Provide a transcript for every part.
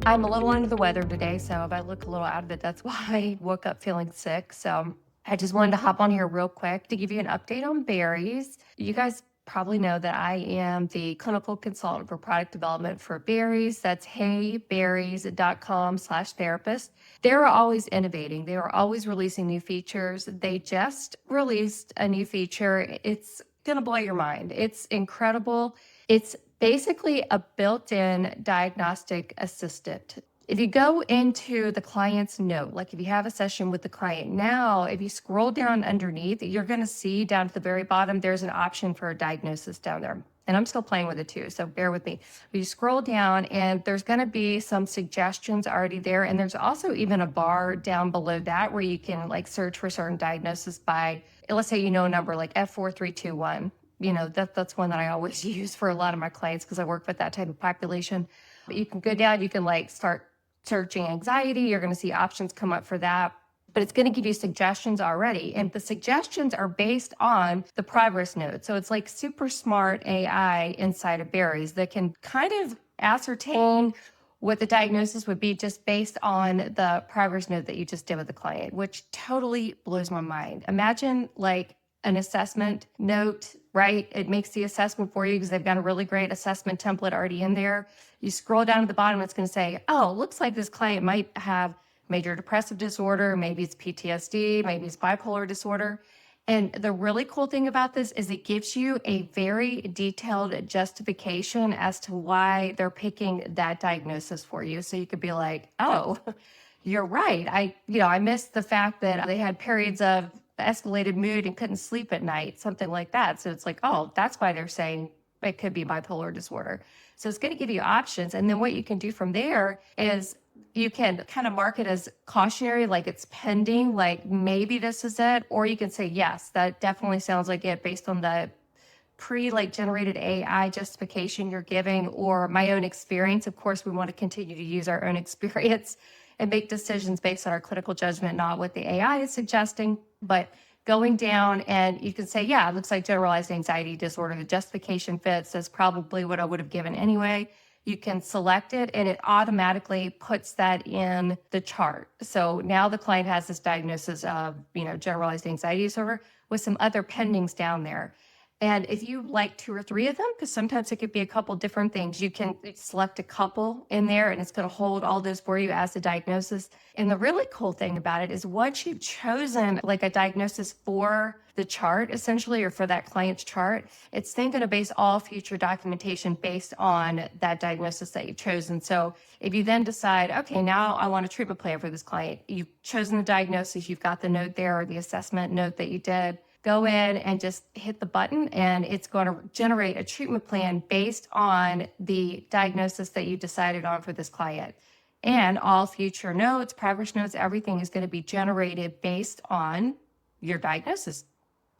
I'm a little under the weather today, so if I look a little out of it, that's why I woke up feeling sick. So I just wanted to hop on here real quick to give you an update on Berries. You guys probably know that I am the clinical consultant for product development for Berries. That's heyberries.com/therapist. They're always innovating. They are always releasing new features. They just released a new feature. It's going to blow your mind. It's incredible. It's basically a built-in diagnostic assistant. If you go into the client's note, like if you have a session with the client now, if you scroll down underneath, you're going to see down at the very bottom, there's an option for a diagnosis down there. And I'm still playing with it too, so bear with me. But you scroll down and there's going to be some suggestions already there. And there's also even a bar down below that where you can like search for certain diagnoses by, let's say, a number like F4321. That's one that I always use for a lot of my clients because I work with that type of population. But you can go down, you can like start searching anxiety. You're going to see options come up for that, but it's going to give you suggestions already. And the suggestions are based on the progress note. So it's like super smart AI inside of Berries that can kind of ascertain what the diagnosis would be just based on the progress note that you just did with the client, which totally blows my mind. Imagine like an assessment note, right? It makes the assessment for you because they've got a really great assessment template already in there. You scroll down to the bottom, it's going to say, oh, looks like this client might have major depressive disorder. Maybe it's PTSD, maybe it's bipolar disorder. And the really cool thing about this is it gives you a very detailed justification as to why they're picking that diagnosis for you. So you could be like, oh, you're right. I missed the fact that they had periods of escalated mood and couldn't sleep at night, something like that. So it's like, oh, that's why they're saying it could be bipolar disorder. So it's going to give you options. And then what you can do from there is you can kind of mark it as cautionary, like it's pending, like maybe this is it. Or you can say, yes, that definitely sounds like it based on the generated AI justification you're giving or my own experience. Of course, we want to continue to use our own experience and make decisions based on our clinical judgment, not what the AI is suggesting. But going down and you can say, yeah, it looks like generalized anxiety disorder. The justification fits. That's probably what I would have given anyway. You can select it and it automatically puts that in the chart. So now the client has this diagnosis of, generalized anxiety disorder with some other pendings down there. And if you like 2 or 3 of them, because sometimes it could be a couple different things, you can select a couple in there and it's going to hold all those for you as a diagnosis. And the really cool thing about it is once you've chosen like a diagnosis for the chart, essentially, or for that client's chart, it's then going to base all future documentation based on that diagnosis that you've chosen. So if you then decide, okay, now I want a treatment plan for this client, you've chosen the diagnosis, you've got the note there or the assessment note that you did, go in and just hit the button and it's going to generate a treatment plan based on the diagnosis that you decided on for this client. And all future notes, progress notes, everything is going to be generated based on your diagnosis.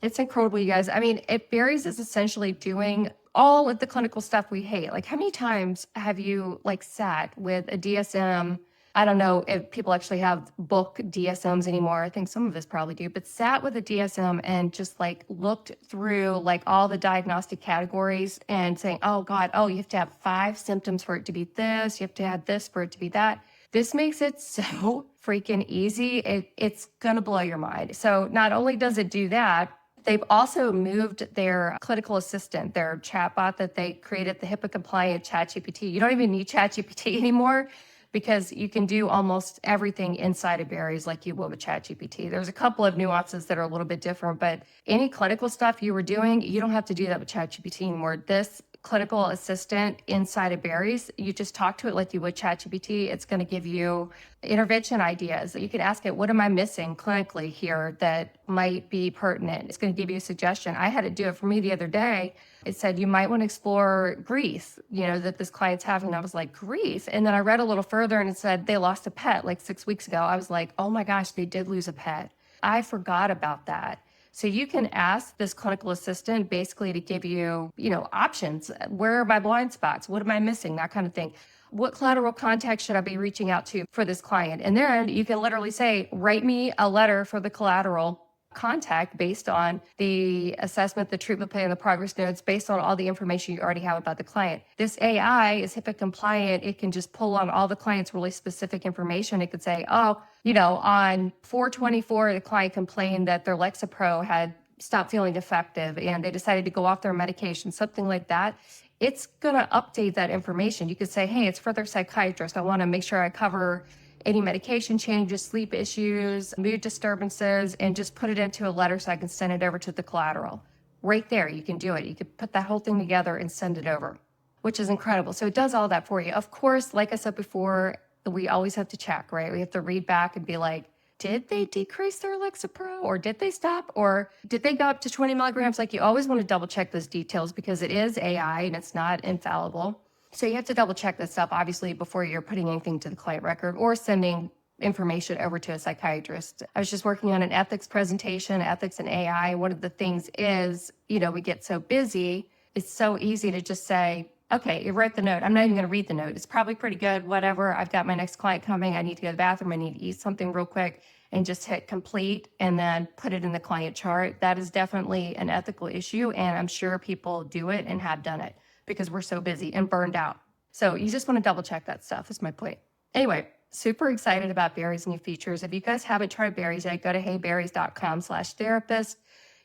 It's incredible, you guys. I mean, Berries is essentially doing all of the clinical stuff we hate. Like, how many times have you sat with a DSM? I don't know if people actually have book DSMs anymore. I think some of us probably do, but sat with a DSM and just looked through all the diagnostic categories and saying, oh God, you have to have 5 symptoms for it to be this. You have to have this for it to be that. This makes it so freaking easy. It's going to blow your mind. So not only does it do that, they've also moved their clinical assistant, their chatbot that they created, the HIPAA-compliant ChatGPT. You don't even need ChatGPT anymore, because you can do almost everything inside of Berries like you would with ChatGPT. There's a couple of nuances that are a little bit different, but any clinical stuff you were doing, you don't have to do that with ChatGPT anymore. This clinical assistant inside of Berries, you just talk to it like you would ChatGPT. It's going to give you intervention ideas. You can ask it, what am I missing clinically here that might be pertinent? It's going to give you a suggestion. I had it do it for me the other day. It said, you might want to explore grief, that this client's having. And I was like, grief? And then I read a little further and it said they lost a pet 6 weeks ago. I was like, oh my gosh, they did lose a pet. I forgot about that. So you can ask this clinical assistant basically to give you, options. Where are my blind spots? What am I missing? That kind of thing. What collateral contact should I be reaching out to for this client? And then you can literally say, write me a letter for the collateral contact based on the assessment, the treatment plan, the progress notes, based on all the information you already have about the client. This AI is HIPAA compliant. It can just pull on all the client's really specific information. It could say, oh, on 4/24, the client complained that their Lexapro had stopped feeling effective and they decided to go off their medication, something like that. It's going to update that information. You could say, hey, it's for their psychiatrist. I want to make sure I cover any medication changes, sleep issues, mood disturbances, and just put it into a letter so I can send it over to the collateral. Right there, you can do it. You could put that whole thing together and send it over, which is incredible. So it does all that for you. Of course, like I said before, we always have to check, right? We have to read back and be like, did they decrease their Lexapro, or did they stop, or did they go up to 20 milligrams? Like, you always want to double check those details because it is AI and it's not infallible. So you have to double check this stuff, obviously, before you're putting anything to the client record or sending information over to a psychiatrist. I was just working on an ethics presentation, ethics and AI. One of the things is, we get so busy, it's so easy to just say, okay, you write the note. I'm not even going to read the note. It's probably pretty good, whatever. I've got my next client coming. I need to go to the bathroom. I need to eat something real quick, and just hit complete and then put it in the client chart. That is definitely an ethical issue. And I'm sure people do it and have done it because we're so busy and burned out. So you just want to double check that stuff is my point. Anyway, super excited about Berries' new features. If you guys haven't tried Berries yet, go to heyberries.com/therapist.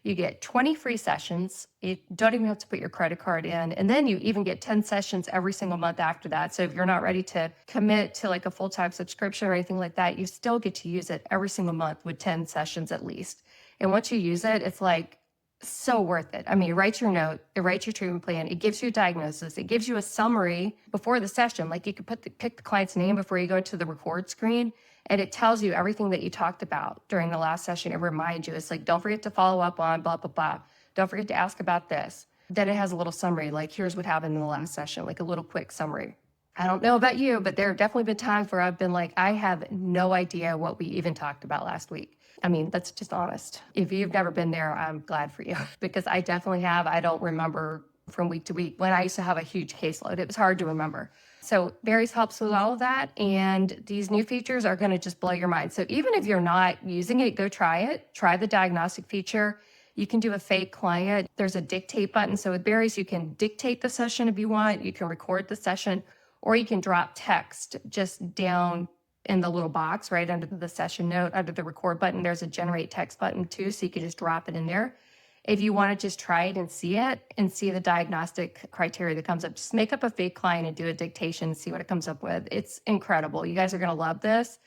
You get 20 free sessions. You don't even have to put your credit card in. And then you even get 10 sessions every single month after that. So if you're not ready to commit to like a full-time subscription or anything like that, you still get to use it every single month with 10 sessions at least. And once you use it, it's like so worth it. I mean, you write your note, it writes your treatment plan, it gives you a diagnosis, it gives you a summary before the session. Like, you could pick the client's name before you go to the record screen, and it tells you everything that you talked about during the last session. It reminds you, it's like, don't forget to follow up on blah, blah, blah. Don't forget to ask about this. Then it has a little summary, like, here's what happened in the last session, like a little quick summary. I don't know about you, but there have definitely been times where I've been like, I have no idea what we even talked about last week. I mean, that's just honest. If you've never been there, I'm glad for you because I definitely have. I don't remember from week to week. When I used to have a huge caseload, it was hard to remember. So Berries helps with all of that. And these new features are going to just blow your mind. So even if you're not using it, go try it. Try the diagnostic feature. You can do a fake client. There's a dictate button. So with Berries, you can dictate the session if you want. You can record the session, or you can drop text just down in the little box right under the session note. Under the record button, there's a generate text button too, so you can just drop it in there. If you want to just try it and see the diagnostic criteria that comes up, just make up a fake client and do a dictation and see what it comes up with. It's incredible. You guys are going to love this.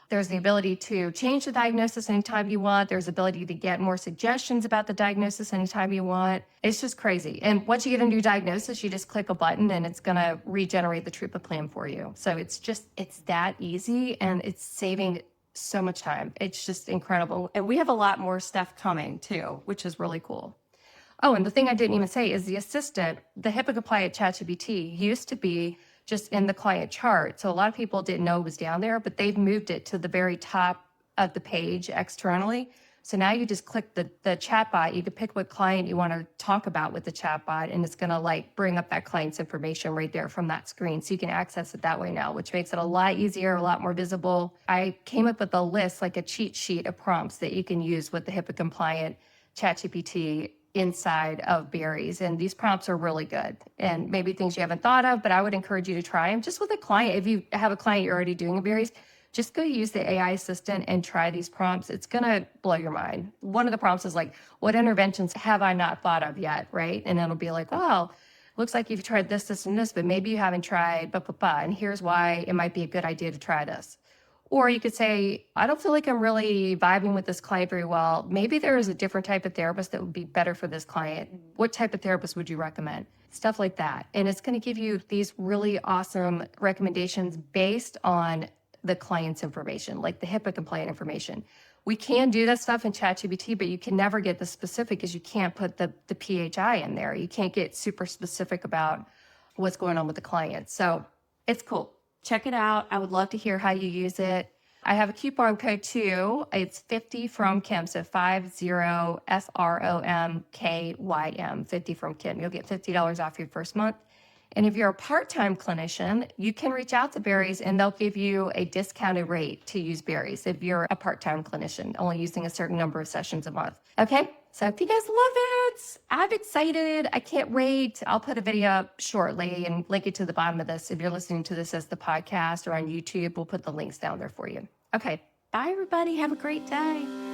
There's the ability to change the diagnosis anytime you want. There's the ability to get more suggestions about the diagnosis anytime you want. It's just crazy. And once you get a new diagnosis, you just click a button and it's going to regenerate the treatment plan for you. So it's that easy, and it's saving so much time. It's just incredible. And we have a lot more stuff coming too, which is really cool. Oh, and the thing I didn't even say is the assistant, the HIPAA-compliant ChatGPT, used to be just in the client chart. So a lot of people didn't know it was down there, but they've moved it to the very top of the page externally. So now you just click the chatbot. You can pick what client you want to talk about with the chatbot, and it's going to like bring up that client's information right there from that screen. So you can access it that way now, which makes it a lot easier, a lot more visible. I came up with a list, like a cheat sheet of prompts that you can use with the HIPAA-compliant ChatGPT inside of Berries. And these prompts are really good, and maybe things you haven't thought of, but I would encourage you to try them just with a client. If you have a client you're already doing a Berries, just go use the AI assistant and try these prompts. It's going to blow your mind. One of the prompts is like, what interventions have I not thought of yet, right? And it'll be like, well, looks like you've tried this, this, and this, but maybe you haven't tried blah, blah, blah, and here's why it might be a good idea to try this. Or you could say, I don't feel like I'm really vibing with this client very well. Maybe there is a different type of therapist that would be better for this client. What type of therapist would you recommend? Stuff like that. And it's going to give you these really awesome recommendations based on the client's information, like the HIPAA compliant information. We can do that stuff in ChatGPT, but you can never get the specific because you can't put the PHI in there. You can't get super specific about what's going on with the client. So it's cool. Check it out. I would love to hear how you use it. I have a coupon code too. It's 50 from Kim. So 50 FROMKYM, 50 from Kim. You'll get $50 off your first month. And if you're a part-time clinician, you can reach out to Berries and they'll give you a discounted rate to use Berries if you're a part-time clinician, only using a certain number of sessions a month. Okay, so if you guys love it, I'm excited. I can't wait. I'll put a video up shortly and link it to the bottom of this. If you're listening to this as the podcast or on YouTube, we'll put the links down there for you. Okay, bye everybody. Have a great day.